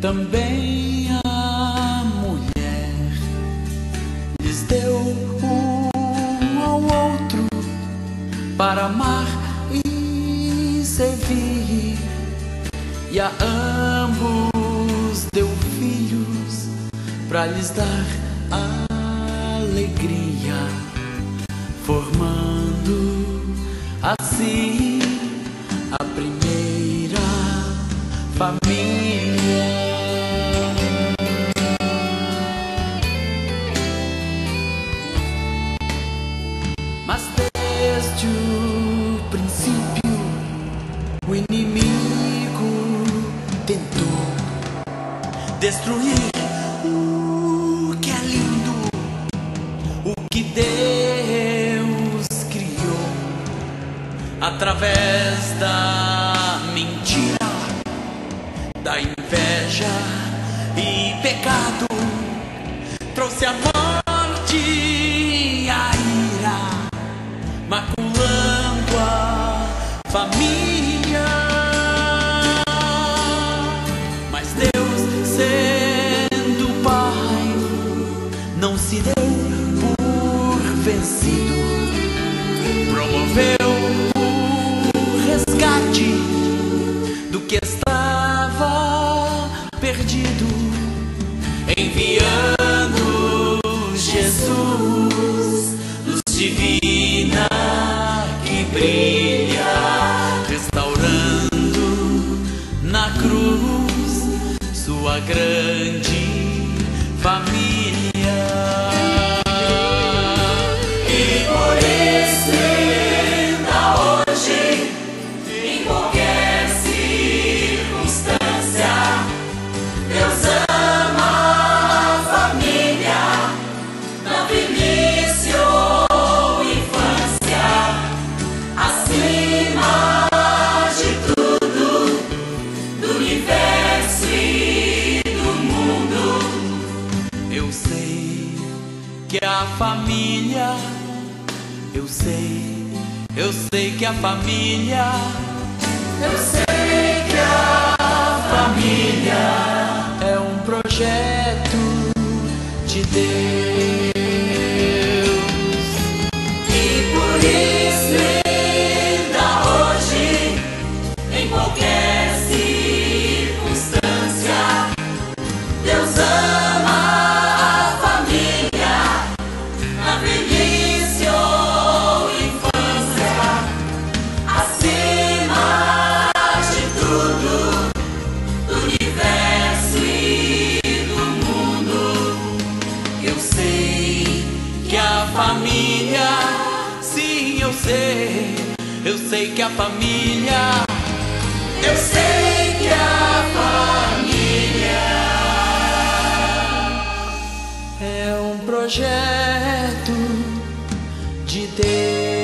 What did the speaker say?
Também a mulher lhes deu um ao outro para amar e servir, e a ambos deu filhos para lhes dar alegria, formando assim a primeira família. Mas desde o princípio o inimigo tentou destruir o que é lindo, o que Deus criou, através da mentira, da inveja e pecado. Trouxe a morte e a ira, maculando a família. Mas Deus, sendo Pai, não se deu por vencido, promoveu o resgate do que estava perdido, enviando Jesus, luz divina que brilha, restaurando na cruz sua grande família. E por isso ainda hoje, em qualquer circunstância, Deus ama a família, na velhice ou infância, acima de tudo, do universo e do mundo. Eu sei que a família, eu sei que a família, Eu sei que a família é um projeto de Deus. e por isso ainda hoje, em qualquer circunstância, Deus ama a família, na velhice ou infância, acima de tudo, do universo e do mundo. Eu sei que a família, sim, eu sei que a família, Eu sei que a família é um projeto de Deus.